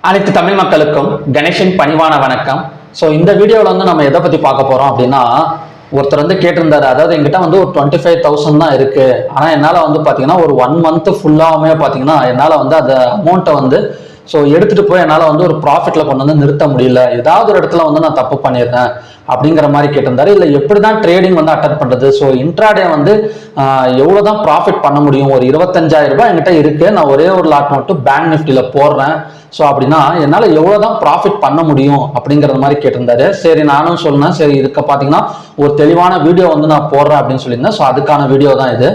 அனைத்து தமிழ் மக்களுக்கும் கணேஷின் பணிவான வணக்கம். ஸோ இந்த வீடியோவில் வந்து நம்ம எதை பற்றி பார்க்க போகிறோம் அப்படின்னா, ஒருத்தர் வந்து கேட்டிருந்தாரு, அதாவது எங்கிட்ட வந்து ஒரு 25,000 தான் இருக்கு, ஆனால் என்னால் வந்து பார்த்தீங்கன்னா ஒரு 1 month ஃபுல்லாகவுமே பார்த்தீங்கன்னா என்னால் வந்து அந்த அமௌண்ட்டை வந்து எடுத்துட்டு போய் என்னால் வந்து ஒரு ப்ராஃபிட்ல கொண்டு வந்து நிறுத்த முடியல, ஏதாவது ஒரு இடத்துல வந்து நான் தப்பு பண்ணிடுறேன் அப்படிங்கிற மாதிரி கேட்டிருந்தாரு. இல்லை எப்படி தான் ட்ரேடிங் வந்து அட்டன் பண்ணுறது, இன்ட்ராடே வந்து எவ்வளோ தான் ப்ராஃபிட் பண்ண முடியும், ஒரு 25,000 ரூபாய் என்கிட்ட இருக்கு, நான் ஒரே ஒரு லாட் மட்டும் பேங்க் நிஃப்டியில் போடுறேன், அப்படின்னா என்னால் எவ்வளோதான் ப்ராஃபிட் பண்ண முடியும் அப்படிங்கிற மாதிரி கேட்டிருந்தாரு. சரி, நானும் சொன்னேன், சரி இதுக்கு பார்த்தீங்கன்னா ஒரு தெளிவான வீடியோ வந்து நான் போடுறேன் அப்படின்னு சொல்லியிருந்தேன். அதுக்கான வீடியோ தான் இது.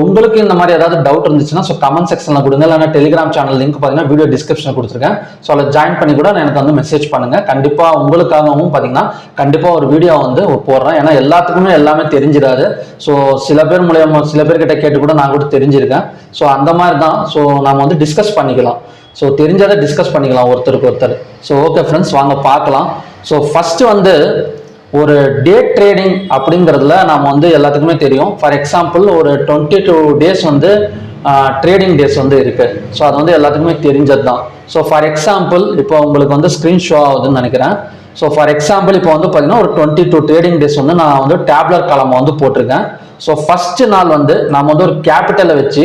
உங்களுக்கு இந்த மாதிரி ஏதாவது டவுட் இருந்துச்சுன்னா கமெண்ட் செக்ஷனில் கொடுங்க, இல்லைன்னா டெலிகிராம் சேனல் லிங்க் பார்த்தீங்கன்னா வீடியோ டிஸ்கிரிப்ஷனில் கொடுத்துருக்கேன். அதில் ஜாயின் பண்ணி கூட எனக்கு வந்து மெசேஜ் பண்ணுங்க. கண்டிப்பாக உங்களுக்காகவும் பார்த்தீங்கன்னா கண்டிப்பாக ஒரு வீடியோ வந்து போடுறேன். ஏன்னா எல்லாத்துக்குமே எல்லாமே தெரிஞ்சிடாது. சில பேர் மூலியமா சில பேர்கிட்ட கேட்டு கூட நான் கூட தெரிஞ்சிருக்கேன். அந்த மாதிரி தான். நம்ம வந்து டிஸ்கஸ் பண்ணிக்கலாம். தெரிஞ்சதை டிஸ்கஸ் பண்ணிக்கலாம் ஒருத்தருக்கு ஒருத்தர். ஓகே ஃப்ரெண்ட்ஸ், வாங்க பார்க்கலாம். ஃபர்ஸ்ட் வந்து ஒரு டே ட்ரேடிங் அப்படிங்கிறதுல நாம வந்து எல்லாத்துக்குமே தெரியும். ஃபார் எக்ஸாம்பிள் ஒரு 22 days வந்து ட்ரேடிங் டேஸ் வந்து இருக்கு. அது வந்து எல்லாத்துக்குமே தெரிஞ்சது தான். ஃபார் எக்ஸாம்பிள் இப்போ உங்களுக்கு வந்து ஸ்க்ரீன் ஷோ ஆகுதுன்னு நினைக்கிறேன். ஃபார் எக்ஸாம்பிள் இப்போ வந்து பார்த்தீங்கன்னா ஒரு 22 ட்ரேடிங் டேஸ் வந்து நான் வந்து டேப்லர் காலம் வந்து போட்டிருக்கேன். ஃபர்ஸ்ட் நாள் வந்து நம்ம வந்து ஒரு கேபிட்டலை வச்சு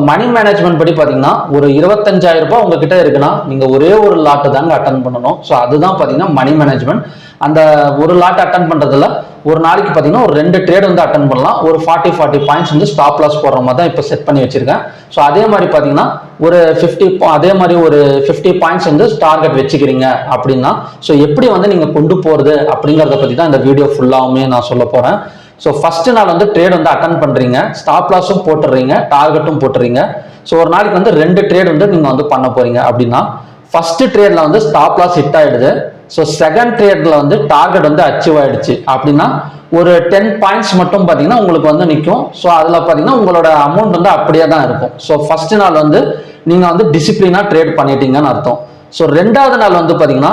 மணி மேனேஜ்மெண்ட் படி பார்த்தீங்கன்னா ஒரு 25,000 ரூபாய் உங்ககிட்ட இருக்குன்னா நீங்க ஒரே ஒரு லாட்டு தாங்க அட்டன் பண்ணணும். அதுதான் பார்த்தீங்கன்னா மணி மேனேஜ்மெண்ட். அந்த ஒரு லாட் அட்டன் பண்றதுல ஒரு நாளைக்கு பார்த்தீங்கன்னா ஒரு 2 ட்ரேட் வந்து அட்டன் பண்ணலாம். ஒரு 40 பாயிண்ட்ஸ் வந்து ஸ்டாப் லாஸ் போடுற மாதிரி தான் இப்போ செட் பண்ணி வச்சிருக்கேன். அதே மாதிரி பார்த்தீங்கன்னா ஒரு 50 பாயிண்ட்ஸ் வந்து டார்கெட் வச்சுக்கிறீங்க அப்படின்னா எப்படி வந்து நீங்க கொண்டு போறது அப்படிங்கிறத பத்தி தான் இந்த வீடியோ ஃபுல்லாவுமே நான் சொல்ல போறேன். ஃபர்ஸ்ட் நாள் வந்து ட்ரேட் வந்து அட்டன் பண்றீங்க, ஸ்டாப் லாஸும் போட்டுறீங்க, டார்கெட்டும் போட்டுறீங்க. ஒரு நாளைக்கு வந்து 2 ட்ரேட் வந்து நீங்க வந்து பண்ண போறீங்க அப்படின்னா, ஃபர்ஸ்ட் ட்ரேட்ல வந்து ஸ்டாப் லாஸ் ஹிட் ஆயிடுது. செகண்ட் ட்ரேட்ல வந்து டார்கெட் வந்து அச்சீவ் ஆயிடுச்சு அப்படின்னா ஒரு 10 பாயிண்ட்ஸ் மட்டும் பார்த்தீங்கன்னா உங்களுக்கு வந்து நிற்கும். அதுல பார்த்தீங்கன்னா உங்களோட அமௌண்ட் வந்து அப்படியே தான் இருக்கும். ஃபர்ஸ்ட் நாள் வந்து நீங்க வந்து டிசிப்ளினா ட்ரேட் பண்ணிட்டீங்கன்னு அர்த்தம். ரெண்டாவது நாள் வந்து பாத்தீங்கன்னா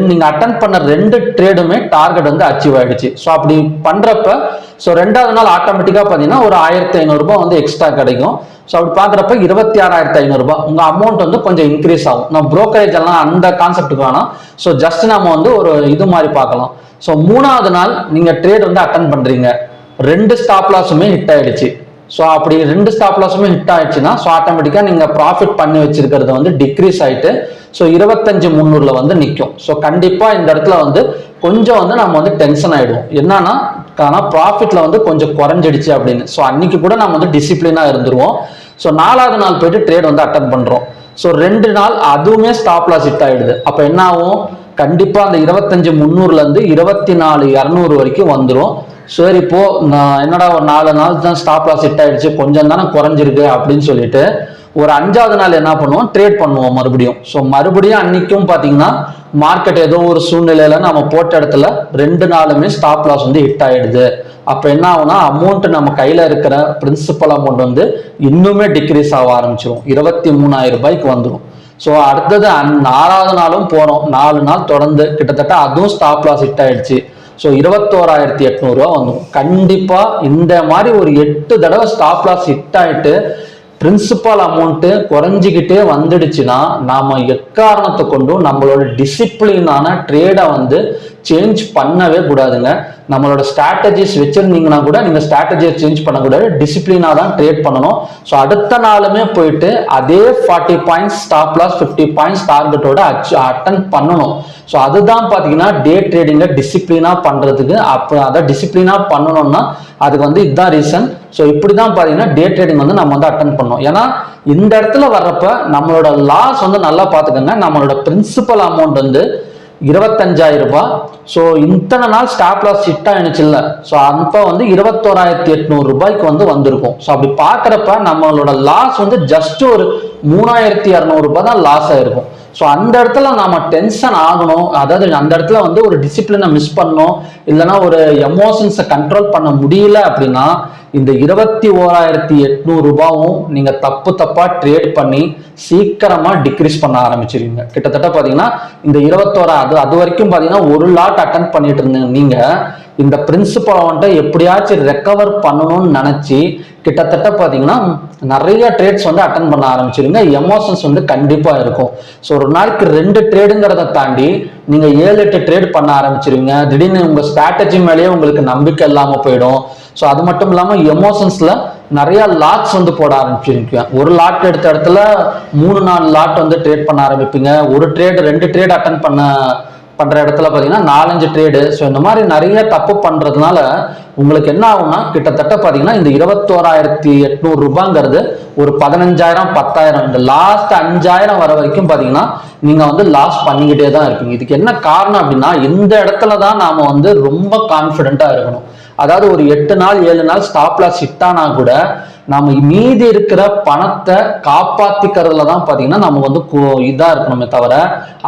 நீங்க அட்டன் பண்ண 2 ட்ரேடுமே டார்கெட் வந்து அச்சீவ் ஆயிடுச்சு. அப்படி பண்றப்ப ரெண்டாவது நாள் ஆட்டோமேட்டிக்கா பாத்தீங்கன்னா ஒரு 1,500 ரூபாய் வந்து எக்ஸ்ட்ரா கிடைக்கும். அப்படி பாக்குறப்ப 26,500 ரூபாய் உங்க அமௌண்ட் வந்து கொஞ்சம் இன்க்ரீஸ் ஆகும். நான் புரோக்கரேஜ் எல்லாம் அந்த கான்செப்டுக்கு வேணாம். ஜஸ்ட் நம்ம வந்து ஒரு இது மாதிரி பார்க்கலாம். மூணாவது நாள் நீங்க ட்ரேட் வந்து அட்டன் பண்றீங்க, 2 ஸ்டாப் லாஸுமே ஹிட் ஆயிடுச்சு. அப்படி 2 ஸ்டாப் லாஸுமே ஹிட் ஆயிடுச்சுன்னா ஆட்டோமேட்டிக்கா நீங்க ப்ராஃபிட் பண்ணி வச்சிருக்கிறது வந்து டிக்ரீஸ் ஆயிட்டு 25,300 வந்து நிற்கும். கண்டிப்பா இந்த இடத்துல வந்து கொஞ்சம் வந்து நம்ம வந்து டென்ஷன் ஆயிடுவோம். என்னன்னா ப்ராஃபிட்ல வந்து கொஞ்சம் குறைஞ்சிடுச்சு அப்படின்னு. அன்னைக்கு கூட நம்ம வந்து டிசிப்ளினா இருந்துருவோம். நாலாவது நாள் போயிட்டு ட்ரேட் வந்து அட்டன் பண்றோம். 2 நாள் அதுவுமே ஸ்டாப் லாஸ் ஹிட் ஆயிடுது. அப்ப என்ன ஆகும், கண்டிப்பா அந்த 25,300 இருந்து 24,200 வரைக்கும் வந்துடும். சரி, இப்போ என்னடா ஒரு 4 நாள் தான் ஸ்டாப் லாஸ் ஹிட் ஆயிடுச்சு, கொஞ்சம் தானே குறைஞ்சிருக்கு அப்படின்னு சொல்லிட்டு ஒரு 5வது நாள் என்ன பண்ணுவோம், ட்ரேட் பண்ணுவோம் மறுபடியும். மறுபடியும் அன்னைக்கும் பாத்தீங்கன்னா மார்க்கெட் ஏதோ ஒரு சூழ்நிலையில நம்ம போட்ட இடத்துல 2 நாளுமே ஸ்டாப் லாஸ் வந்து ஹிட் ஆயிடுது. அப்ப என்ன ஆகும்னா அமௌண்ட் நம்ம கையில இருக்கிற பிரின்சிபல் அமௌண்ட் வந்து இன்னுமே டிக்ரீஸ் ஆக ஆரம்பிச்சிடும், 23,000 ரூபாய்க்கு வந்துடும். அடுத்தது 4வது நாளும் போறோம், 4 நாள் தொடர்ந்து கிட்டத்தட்ட அதுவும் ஸ்டாப் லாஸ் ஹிட் ஆயிடுச்சு. 21,800 ரூபா வந்துடும். கண்டிப்பா இந்த மாதிரி ஒரு 8 தடவை ஸ்டாப் லாஸ் ஹிட் ஆயிட்டு பிரின்சிபல் அமௌண்ட் குறைஞ்சிக்கிட்டே வந்துடுச்சுன்னா நாம எக்காரணத்தை கொண்டும் நம்மளோட டிசிப்ளினான ட்ரேடை வந்து சேஞ்ச் பண்ணவே கூடாதுங்க. நம்மளோட ஸ்ட்ராட்டஜிஸ் வச்சிருந்தீங்கன்னா கூட நீங்க ஸ்ட்ராட்டஜியை சேஞ்ச் பண்ணக்கூடாது, டிசிப்ளினா தான் ட்ரேட் பண்ணணும். அடுத்த நாளுமே போயிட்டு அதே 40 பாயிண்ட்ஸ் ஸ்டாப் லாஸ் 50 பாயிண்ட்ஸ் டார்கெட்டோட அட்டன் பண்ணணும். அதுதான் பாத்தீங்கன்னா டே ட்ரேடிங்க டிசிப்ளினா பண்றதுக்கு. அப்போ அதை டிசிப்ளினா பண்ணணும்னா அதுக்கு வந்து இதுதான் ரீசன். இப்படிதான் பாத்தீங்கன்னா டே ட்ரேடிங் வந்து நம்ம வந்து அட்டன் பண்ணணும். ஏன்னா இந்த இடத்துல வர்றப்ப நம்மளோட லாஸ் வந்து நல்லா பாத்துக்கோங்க. நம்மளோட பிரின்சிபல் அமௌண்ட் வந்து 25,000 ரூபாய். இத்தனை நாள் ஸ்டாப் லாஸ் ஹிட் ஆயிடுச்சு இல்ல, அப்ப வந்து 21,800 ரூபாய்க்கு வந்து வந்திருக்கும். அப்படி பாக்குறப்ப நம்மளோட லாஸ் வந்து ஜஸ்ட் ஒரு 3,200 ரூபாய் தான் லாஸ் ஆயிருக்கும். அந்த இடத்துல நாம டென்ஷன் ஆகணும், அதாவது அந்த இடத்துல வந்து ஒரு டிசிப்ளினை மிஸ் பண்ணணும், இல்லைன்னா ஒரு எமோஷன்ஸை கண்ட்ரோல் பண்ண முடியல அப்படின்னா இந்த 21,800 ரூபாயும் நீங்க தப்பா ட்ரேட் பண்ணி சீக்கிரமா டிக்ரீஸ் பண்ண ஆரம்பிச்சிருவீங்க. கிட்டத்தட்ட பாத்தீங்கன்னா இந்த 21 அது வரைக்கும் பாத்தீங்கன்னா ஒரு லாட் அட்டன் பண்ணிட்டு இருந்தீங்க. நீங்க இந்த பிரின்சிபல் அமௌண்ட்டை எப்படியாச்சும் ரெக்கவர் பண்ணணும்னு நினைச்சு கிட்டத்தட்ட பாத்தீங்கன்னா நிறைய ட்ரேட்ஸ் வந்து அட்டன் பண்ண ஆரம்பிச்சிருங்க. எமோஷன்ஸ் வந்து கண்டிப்பா இருக்கும். ஸோ ஒரு நாளைக்கு 2 ட்ரேடுங்கிறத தாண்டி நீங்க 7-8 ட்ரேட் பண்ண ஆரம்பிச்சிருவீங்க. திடீர்னு உங்க ஸ்ட்ராட்டஜி மேலேயே உங்களுக்கு நம்பிக்கை இல்லாம போயிடும். ஸோ அது மட்டும் இல்லாம எமோஷன்ஸ்ல நிறைய லாட்ஸ் வந்து போட ஆரம்பிச்சிருக்கீங்க. ஒரு லாட் எடுத்த இடத்துல 3-4 லாட் வந்து ட்ரேட் பண்ண ஆரம்பிப்பீங்க. ஒரு ட்ரேடு 2 ட்ரேட் அட்டன் பண்ற இடத்துல பாத்தீங்கன்னா 4-5 ட்ரேடு. ஸோ இந்த மாதிரி நிறைய தப்பு பண்றதுனால உங்களுக்கு என்ன ஆகும்னா கிட்டத்தட்ட பாத்தீங்கன்னா இந்த 21,800 ரூபாங்கிறது ஒரு 15,000 10,000 இந்த லாஸ்ட் 5,000 வர வரைக்கும் பாத்தீங்கன்னா நீங்க வந்து லாஸ் பண்ணிக்கிட்டே தான் இருப்பீங்க. இதுக்கு என்ன காரணம் அப்படின்னா இந்த இடத்துல தான் நாம வந்து ரொம்ப கான்பிடென்ட்டா இருக்கணும். அதாவது ஒரு 8 நாள் 7 நாள் ஸ்டாப் லாஸ் ஹிட் ஆனா கூட நம்ம மீதி இருக்கிற பணத்தை காப்பாத்திக்கிறதுல தான் பாத்தீங்கன்னா நம்ம வந்து இதா இருக்கணுமே தவிர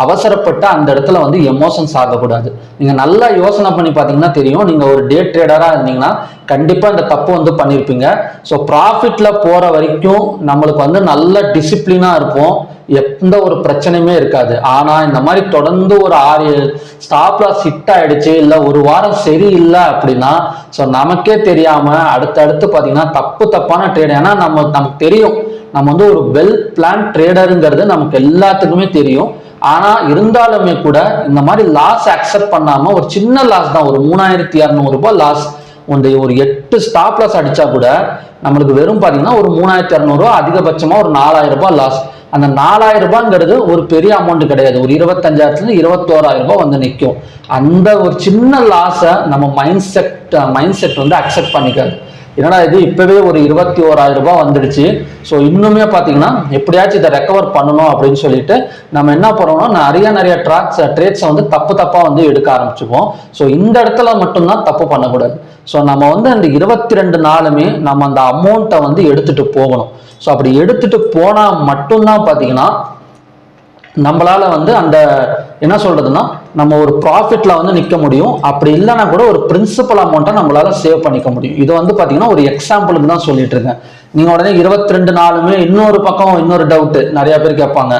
அவசரப்பட்டு அந்த இடத்துல வந்து எமோஷன்ஸ் ஆகக்கூடாது. நீங்க நல்லா யோசனை பண்ணி பாத்தீங்கன்னா தெரியும். நீங்க ஒரு டே ட்ரேடரா இருந்தீங்கன்னா கண்டிப்பா இந்த தப்பு வந்து பண்ணிருப்பீங்க. ஸோ ப்ராஃபிட்ல போற வரைக்கும் நம்மளுக்கு வந்து நல்ல டிசிப்ளினா இருப்போம். எந்த ஒரு பிரச்சனையுமே இருக்காது. ஆனா இந்த மாதிரி தொடர்ந்து ஒரு 6-7 ஸ்டாப் லாஸ் ஹிட் ஆயிடுச்சு இல்ல ஒரு வாரம் சரியில்லை அப்படின்னா ஸோ நமக்கே தெரியாம அடுத்தடுத்து பாத்தீங்கன்னா தப்பான ட்ரேட். ஏன்னா நமக்கு தெரியும் நம்ம வந்து ஒரு வெல் பிளான் ட்ரேடருங்கிறது நமக்கு எல்லாத்துக்குமே தெரியும். ஆனா இருந்தாலுமே கூட இந்த மாதிரி லாஸ் அக்செப்ட் பண்ணாம ஒரு சின்ன லாஸ் தான், ஒரு 3,200 ரூபாய் லாஸ் ஒரு 8 ஸ்டாப் லாஸ் அடிச்சா கூட நம்மளுக்கு வெறும் பாத்தீங்கன்னா ஒரு 3,200 ரூபாய், அதிகபட்சமா ஒரு 4,000 ரூபாய் லாஸ். அந்த 4,000 ரூபாய்ங்கிறது ஒரு பெரிய அமௌண்ட் கிடையாது. ஒரு 25,000 21,000 ரூபாய் வந்து நிற்கும். அந்த ஒரு சின்ன லாஸை நம்ம மைண்ட் செட் வந்து அக்செப்ட் பண்ணிக்காது. என்னடா இது இப்பவே ஒரு 21,000 ரூபாய் வந்துடுச்சு, ஸோ இன்னுமே பார்த்தீங்கன்னா எப்படியாச்சும் இதை ரெக்கவர் பண்ணணும் அப்படின்னு சொல்லிட்டு நம்ம என்ன பண்ணுறோம்னா நிறைய ட்ரேட்ஸை வந்து தப்பா வந்து எடுக்க ஆரம்பிச்சுப்போம். ஸோ இந்த இடத்துல மட்டும்தான் தப்பு பண்ணக்கூடாது. ஸோ நம்ம வந்து அந்த 22 நாளுமே நம்ம அந்த அமௌண்ட்டை வந்து எடுத்துட்டு போகணும். ஸோ அப்படி எடுத்துட்டு போனா மட்டும்தான் பார்த்தீங்கன்னா நம்மளால வந்து அந்த என்ன சொல்றதுன்னா நம்ம ஒரு ப்ராஃபிட்ல வந்து நிற்க முடியும். அப்படி இல்லைன்னா கூட ஒரு பிரின்சிபல் அமௌண்ட்டை நம்மளால சேவ் பண்ணிக்க முடியும். இது வந்து பாத்தீங்கன்னா ஒரு எக்ஸாம்பிளுக்கு தான் சொல்லிட்டு இருக்கேன். நீங்க உடனே 22 நாளுமே இன்னொரு பக்கம் இன்னொரு டவுட் நிறைய பேர் கேட்பாங்க.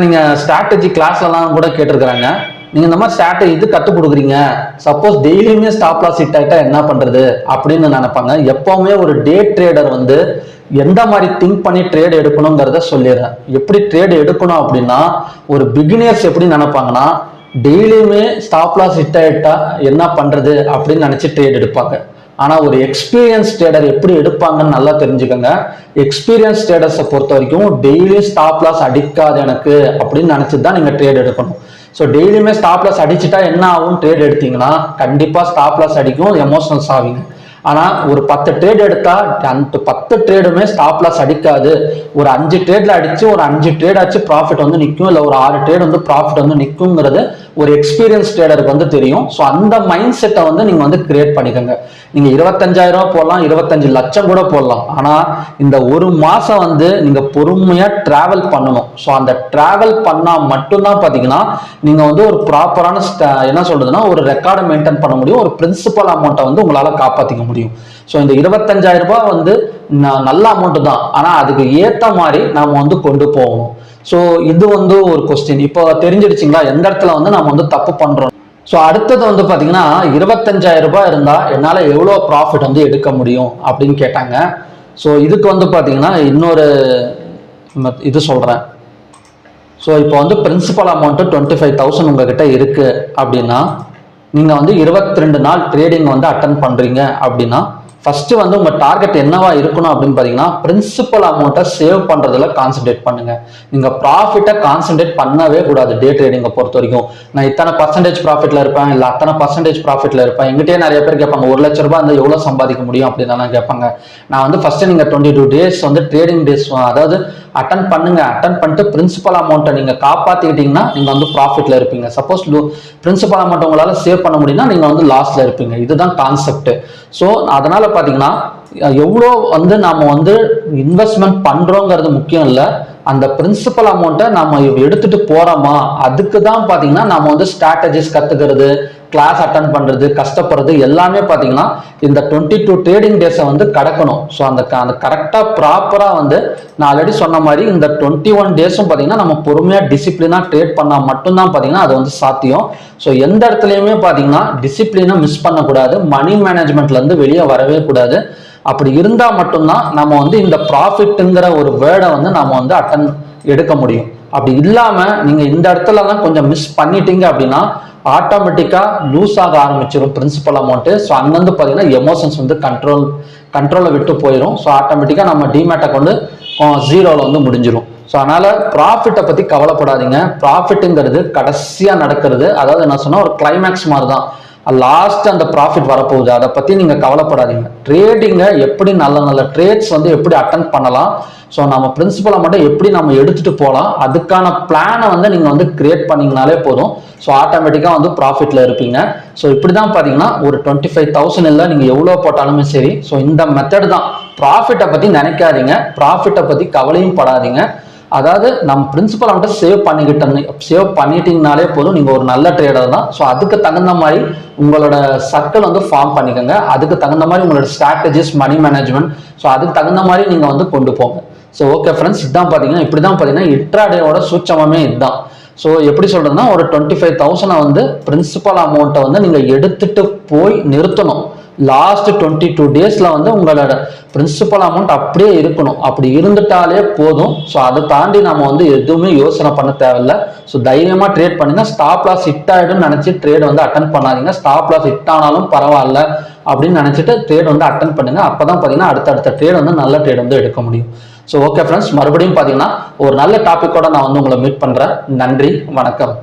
நீங்க ஸ்ட்ராட்டஜி கிளாஸ்லாம் கூட கேட்டிருக்கிறாங்க. நீங்க இந்த மாதிரி ஸ்ட்ராட்டஜி இது கற்றுக் கொடுக்குறீங்க, சப்போஸ் டெய்லியுமே ஸ்டாப் லாஸ் ஹிட் ஆயிட்டா என்ன பண்றது அப்படின்னு நினைப்பாங்க. எப்பவுமே ஒரு டே ட்ரேடர் வந்து எந்த மாதிரி திங்க் பண்ணி ட்ரேட் எடுக்கணுங்கிறத சொல்லிடுறேன். எப்படி ட்ரேட் எடுக்கணும் அப்படின்னா ஒரு பிகினியர்ஸ் எப்படி நினைப்பாங்கன்னா டெய்லியுமே ஸ்டாப் லாஸ் ஹிட் ஆயிட்டா என்ன பண்றது அப்படின்னு நினைச்சு ட்ரேட் எடுப்பாங்க. ஆனா ஒரு எக்ஸ்பீரியன்ஸ் ட்ரேடர் எப்படி எடுப்பாங்கன்னு நல்லா தெரிஞ்சுக்கோங்க. எக்ஸ்பீரியன்ஸ் ட்ரேடர்ஸை பொறுத்த வரைக்கும் டெய்லி ஸ்டாப் லாஸ் அடிக்காது எனக்கு அப்படின்னு நினைச்சிட்டு தான் நீங்க ட்ரேட் எடுக்கணும். ஸோ டெய்லியுமே ஸ்டாப் லாஸ் அடிச்சுட்டா என்ன ஆகும், ட்ரேட் எடுத்தீங்கன்னா கண்டிப்பா ஸ்டாப் லாஸ் அடிக்கும், எமோஷனல்ஸ் ஆவீங்க. ஆனா ஒரு 10 ட்ரேட் எடுத்தா அந்த 10 ட்ரேடுமே ஸ்டாப் லாஸ் அடிக்காது. ஒரு 5 ட்ரேட்ல அடிச்சு ஒரு 5 ட்ரேட் ஆச்சு ப்ராஃபிட் வந்து நிற்கும், இல்லை ஒரு 6 ட்ரேட் வந்து ப்ராஃபிட் வந்து நிற்குங்கிறது ஒரு எக்ஸ்பீரியன்ஸ் ட்ரேடருக்கு வந்து தெரியும். ஸோ அந்த மைண்ட் செட்டை வந்து நீங்க வந்து கிரியேட் பண்ணிக்கோங்க. நீங்க 25,000 போடலாம், 25 லட்சம் கூட போடலாம். ஆனா இந்த ஒரு மாசம் வந்து நீங்க பொறுமையா டிராவல் பண்ணணும். ஸோ அந்த டிராவல் பண்ணா மட்டும்தான் பாத்தீங்கன்னா நீங்க வந்து ஒரு ப்ராப்பரான என்ன சொல்றதுன்னா ஒரு ரெக்கார்டை மெயின்டைன் பண்ண முடியும், ஒரு பிரின்சிபல் அமௌண்ட்டை வந்து உங்களால காப்பாத்திக்க முடியும். ஸோ இந்த 25,000 ரூபாய் வந்து நல்ல அமௌண்ட் தான், ஆனா அதுக்கு ஏத்த மாதிரி நாம வந்து கொண்டு போகணும். ஸோ இது வந்து ஒரு கொஸ்டின். இப்போ தெரிஞ்சிடுச்சிங்களா எந்த இடத்துல வந்து நம்ம வந்து தப்பு பண்றோம். ஸோ அடுத்தது வந்து பாத்தீங்கன்னா 25,000 ரூபாய் இருந்தா என்னால எவ்வளோ ப்ராஃபிட் வந்து எடுக்க முடியும் அப்படின்னு கேட்டாங்க. ஸோ இதுக்கு வந்து பாத்தீங்கன்னா இன்னொரு இது சொல்றேன். ஸோ இப்போ வந்து பிரின்சிபல் அமௌண்ட் 25,000 உங்ககிட்ட இருக்கு அப்படின்னா நீங்க வந்து 22 நாள் ட்ரேடிங் வந்து அட்டன் பண்றீங்க அப்படின்னா ஃபர்ஸ்ட் வந்து உங்க டார்கெட் என்னவா இருக்கணும் அப்படின்னு பாத்தீங்கன்னா பிரின்சிபல் அமௌண்ட்டை சேவ் பண்றதுல கான்சென்ட்ரேட் பண்ணுங்க. நீங்க ப்ராஃபிட்டை கான்சென்ட்ரேட் பண்ணவே கூடாது. டே ட்ரேடிங்கை பொறுத்த வரைக்கும் நான் இத்தனை % ப்ராஃபிட்ல இருப்பேன், இல்லை அத்தனை % ப்ராஃபிட்ல இருப்பேன். எங்கிட்டே நிறைய பேர் கேட்பாங்க 1 லட்ச ரூபாய் வந்து எவ்வளவு சம்பாதிக்க முடியும் அப்படின்னு கேட்பாங்க. நான் வந்து ஃபர்ஸ்ட் நீங்க 22 டேஸ் வந்து ட்ரேடிங் டேஸ் அதாவது அட்டன் பண்ணுங்க. அட்டன் பண்ணிட்டு பிரின்சிபல் அமௌண்ட்டை நீங்க காப்பாத்திக்கிட்டீங்கன்னா நீங்க வந்து ப்ராஃபிட்ல இருப்பீங்க. சப்போஸ் பிரின்சிபல் அமௌண்ட் உங்களால சேவ் பண்ண முடியும்னா நீங்க வந்து லாஸ்ல இருப்பீங்க. இதுதான் கான்செப்ட். ஸோ அதனால பாத்தீங்கன்னா எவ்வளோ வந்து நாம வந்து இன்வெஸ்ட்மெண்ட் பண்றோங்கிறது முக்கியம் இல்லை, அந்த பிரின்சிபல் அமௌண்ட்டை நம்ம எடுத்துட்டு போறோமா அதுக்கு தான் பாத்தீங்கன்னா நம்ம வந்து ஸ்ட்ராட்டஜிஸ் கத்துக்கிறது, கிளாஸ் அட்டன் பண்ணுறது கஷ்டப்படுறது எல்லாமே பார்த்தீங்கன்னா இந்த 22 ட்ரேடிங் டேஸை வந்து கடக்கணும். ஸோ அந்த கரெக்டாக ப்ராப்பராக வந்து நான் ஆல்ரெடி சொன்ன மாதிரி இந்த 21 டேஸும் பார்த்தீங்கன்னா நம்ம பொறுமையாக டிசிப்ளினாக ட்ரேட் பண்ணால் மட்டும்தான் பார்த்தீங்கன்னா அது வந்து சாத்தியம். ஸோ எந்த இடத்துலையுமே பார்த்தீங்கன்னா டிசிப்ளினை மிஸ் பண்ணக்கூடாது, மணி மேனேஜ்மெண்ட்லேருந்து வெளியே வரவே கூடாது. அப்படி இருந்தால் மட்டும்தான் நம்ம வந்து இந்த ப்ராஃபிட்டுங்கிற ஒரு வேர்டை வந்து நம்ம வந்து எடுக்க முடியும். அப்படி இல்லாமல் நீங்கள் இந்த இடத்துலலாம் கொஞ்சம் மிஸ் பண்ணிட்டீங்க அப்படின்னா ஆட்டோமேட்டிக்காக லூஸ் ஆக ஆரம்பிச்சிடும் பிரின்சிபல் அமௌண்ட்டு. ஸோ அங்கேருந்து பார்த்தீங்கன்னா எமோஷன்ஸ் வந்து கண்ட்ரோலை விட்டு போயிடும். ஸோ ஆட்டோமேட்டிக்காக நம்ம டிமேட் அக்கௌண்ட் ஜீரோவில் வந்து முடிஞ்சிடும். ஸோ அதனால் ப்ராஃபிட்டை பற்றி கவலைப்படாதீங்க. ப்ராஃபிட்டுங்கிறது கடைசியாக நடக்கிறது, அதாவது என்ன சொன்னால் ஒரு கிளைமேக்ஸ் மாதிரி தான். லாஸ்ட் அந்த ப்ராஃபிட் வரப்போகுது, அதை பற்றி நீங்கள் கவலைப்படாதீங்க. ட்ரேடிங்கை எப்படி நல்ல ட்ரேட்ஸ் வந்து எப்படி அட்டன் பண்ணலாம், ஸோ நம்ம பிரின்சிபலை மட்டும் எப்படி நம்ம எடுத்துகிட்டு போகலாம், அதுக்கான பிளானை வந்து நீங்கள் வந்து கிரியேட் பண்ணிங்கனாலே போதும். ஸோ ஆட்டோமேட்டிக்காக வந்து ப்ராஃபிட்டில் இருப்பீங்க. ஸோ இப்படி தான் பார்த்தீங்கன்னா ஒரு 25,000 இல்லை நீங்கள் எவ்வளோ போட்டாலுமே சரி. ஸோ இந்த மெத்தட் தான். ப்ராஃபிட்டை பற்றி நினைக்காதீங்க, ப்ராஃபிட்டை பற்றி கவலையும் படாதீங்க. அதாவது நம்ம பிரின்சிபல் வந்துட்டு சேவ் பண்ணிட்டீங்கனாலே போதும், நீங்கள் ஒரு நல்ல ட்ரேடர் தான். ஸோ அதுக்கு தகுந்த மாதிரி உங்களோட சர்க்கிள் வந்து ஃபார்ம் பண்ணிக்கோங்க. அதுக்கு தகுந்த மாதிரி உங்களோட ஸ்ட்ராட்டஜிஸ், மணி மேனேஜ்மெண்ட், ஸோ அதுக்கு தகுந்த மாதிரி நீங்கள் வந்து கொண்டு போங்க. ஸோ ஓகே ஃப்ரெண்ட்ஸ், இதுதான் பார்த்தீங்கன்னா இப்படி தான் பார்த்தீங்கன்னா இன்ட்ராடேவோட சூட்சமே இதுதான். ஸோ எப்படி சொல்றதுன்னா ஒரு 25,000 வந்து பிரின்சிபல் அமௌண்ட்டை வந்து நீங்கள் எடுத்துட்டு போய் நிறுத்தணும். லாஸ்ட் 22 டேஸ்ல வந்து உங்களோட பிரின்சிபல் அமௌண்ட் அப்படியே இருக்கணும். அப்படி இருந்துட்டாலே போதும். ஸோ அதை தாண்டி நம்ம வந்து எதுவுமே யோசனை பண்ண தேவையில்லை. ஸோ தைரியமா ட்ரேட் பண்ணுங்க. ஸ்டாப் லாஸ் ஹிட் ஆயிடும்னு நினைச்சு ட்ரேட் வந்து அட்டன் பண்ணாதீங்க. ஸ்டாப் லாஸ் ஹிட் ஆனாலும் பரவாயில்ல அப்படின்னு நினைச்சிட்டு ட்ரேட் வந்து அட்டன் பண்ணுங்க. அப்பதான் பார்த்தீங்கன்னா அடுத்த ட்ரேட் வந்து நல்ல ட்ரேட் வந்து எடுக்க முடியும். ஸோ ஓகே ஃப்ரெண்ட்ஸ், மறுபடியும் பார்த்தீங்கன்னா ஒரு நல்ல டாபிக்கோட நான் வந்து உங்களை மீட் பண்றேன். நன்றி, வணக்கம்.